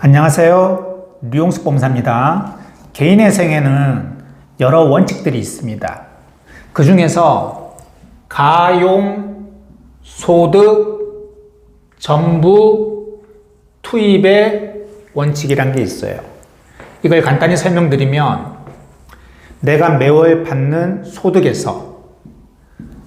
안녕하세요. 류용숙 법무사입니다. 개인회생에는 여러 원칙들이 있습니다. 그 중에서 가용, 소득, 전부, 투입의 원칙이란 게 있어요. 이걸 간단히 설명드리면 내가 매월 받는 소득에서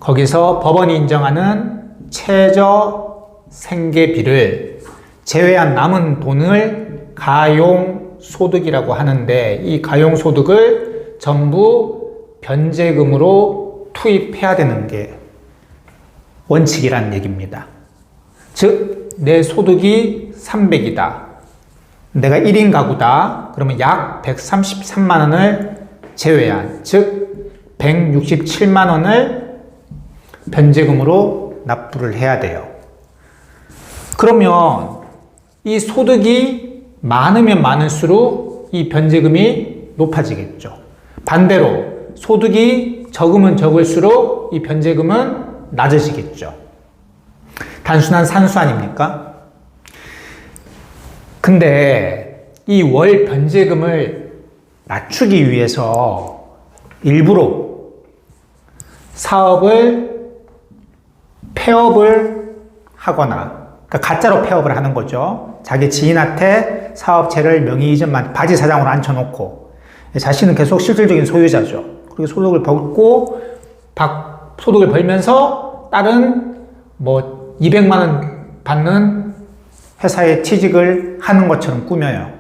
거기서 법원이 인정하는 최저 생계비를 제외한 남은 돈을 가용소득이라고 하는데, 이 가용소득을 전부 변제금으로 투입해야 되는 게 원칙이라는 얘기입니다. 즉, 내 소득이 300이다. 내가 1인 가구다. 그러면 약 133만 원을 제외한, 즉 167만 원을 변제금으로 납부를 해야 돼요. 그러면 이 소득이 많으면 많을수록 이 변제금이 높아지겠죠. 반대로 소득이 적으면 적을수록 이 변제금은 낮아지겠죠. 단순한 산수 아닙니까? 근데 이 월 변제금을 낮추기 위해서 일부러 사업을 폐업을 하거나, 그러니까 가짜로 폐업을 하는 거죠. 자기 지인한테 사업체를 명의 이전만 바지 사장으로 앉혀놓고 자신은 계속 실질적인 소유자죠. 그리고 소득을 벌고 소득을 벌면서 다른 200만 원 받는 회사에 취직을 하는 것처럼 꾸며요.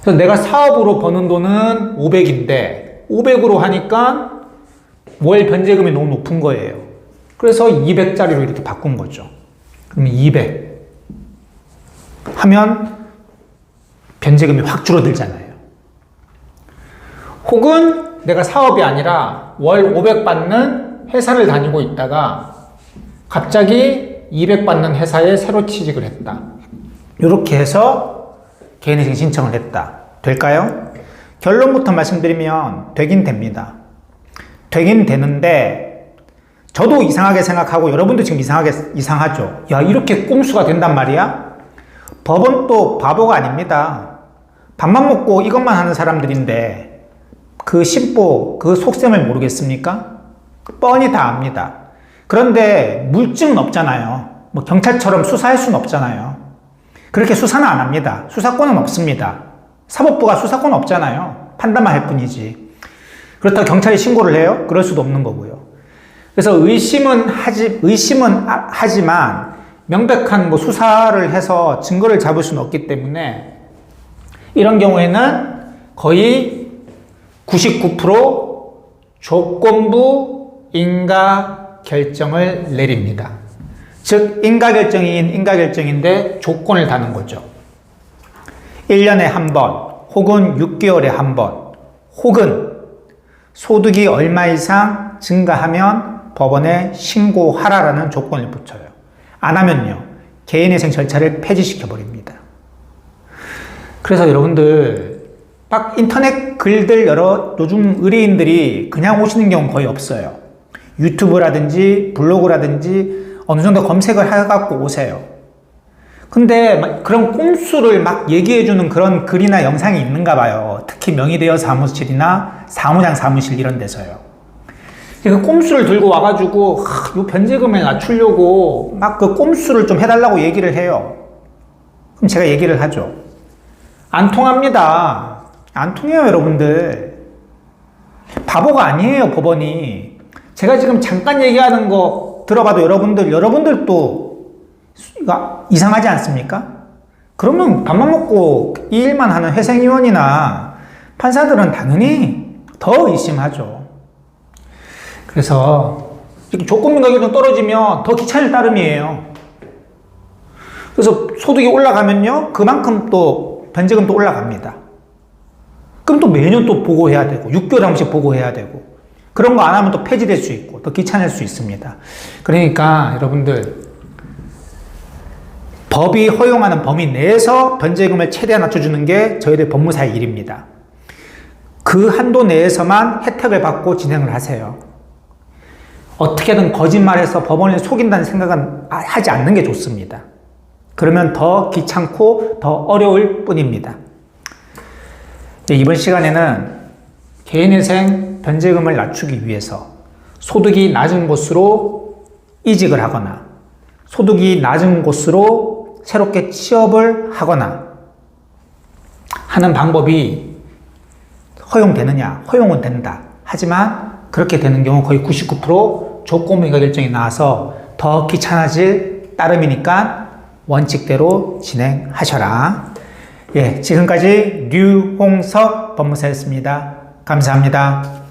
그래서 내가 사업으로 버는 돈은 500인데 500으로 하니까 월 변제금이 너무 높은 거예요. 그래서 200짜리로 이렇게 바꾼 거죠. 그러면 200 하면 변제금이 확 줄어들잖아요. 혹은 내가 사업이 아니라 월 500 받는 회사를 다니고 있다가 갑자기 200 받는 회사에 새로 취직을 했다. 이렇게 해서 개인회생 신청을 했다. 될까요? 결론부터 말씀드리면 되긴 됩니다. 되긴 되는데 저도 이상하게 생각하고 여러분도 지금 이상하죠. 야, 이렇게 꼼수가 된단 말이야? 법은 또 바보가 아닙니다. 밥만 먹고 이것만 하는 사람들인데 그 심보, 그 속셈을 모르겠습니까? 뻔히 다 압니다. 그런데 물증은 없잖아요. 경찰처럼 수사할 수는 없잖아요. 그렇게 수사는 안 합니다. 수사권은 없습니다. 사법부가 수사권 없잖아요. 판단만 할 뿐이지. 그렇다고 경찰이 신고를 해요? 그럴 수도 없는 거고요. 그래서 의심은 하지만 명백한 수사를 해서 증거를 잡을 수는 없기 때문에 이런 경우에는 거의 99% 조건부 인가 결정을 내립니다. 즉 인가결정인 인가결정인데 조건을 다는 거죠. 1년에 한 번, 혹은 6개월에 한 번, 혹은 소득이 얼마 이상 증가하면 법원에 신고하라라는 조건을 붙여요. 안 하면요, 개인회생 절차를 폐지시켜버립니다. 그래서 여러분들 막 인터넷 글들 요즘 의뢰인들이 그냥 오시는 경우는 거의 없어요. 유튜브라든지 블로그라든지 어느 정도 검색을 해갖고 오세요. 근데 그런 꼼수를 막 얘기해주는 그런 글이나 영상이 있는가 봐요. 특히 명의대여 사무실이나 사무장 사무실 이런 데서요. 그 꼼수를 들고 와가지고 이 변제금을 낮추려고 막 그 꼼수를 좀 해달라고 얘기를 해요. 그럼 제가 얘기를 하죠. 안 통합니다. 안 통해요, 여러분들. 바보가 아니에요, 법원이. 제가 지금 잠깐 얘기하는 거 들어봐도 여러분들도 이상하지 않습니까? 그러면 밥만 먹고 이 일만 하는 회생위원이나 판사들은 당연히 더 의심하죠. 그래서 조건부 가격이 좀 떨어지면 더 귀찮을 따름이에요. 그래서 소득이 올라가면요, 그만큼 또 변제금도 올라갑니다. 그럼 또 매년 또 보고해야 되고 6개월에 한 번씩 보고해야 되고, 그런 거 안 하면 또 폐지될 수 있고 더 귀찮을 수 있습니다. 그러니까 여러분들 법이 허용하는 범위 내에서 변제금을 최대한 낮춰주는 게 저희들 법무사의 일입니다. 그 한도 내에서만 혜택을 받고 진행을 하세요. 어떻게든 거짓말해서 법원을 속인다는 생각은 하지 않는 게 좋습니다. 그러면 더 귀찮고 더 어려울 뿐입니다. 이번 시간에는 개인회생 변제금을 낮추기 위해서 소득이 낮은 곳으로 이직을 하거나 소득이 낮은 곳으로 새롭게 취업을 하거나 하는 방법이 허용되느냐? 허용은 된다. 하지만 그렇게 되는 경우 거의 99% 조건부가 결정이 나와서 더 귀찮아질 따름이니까 원칙대로 진행하셔라. 예, 지금까지 류홍석 법무사였습니다. 감사합니다.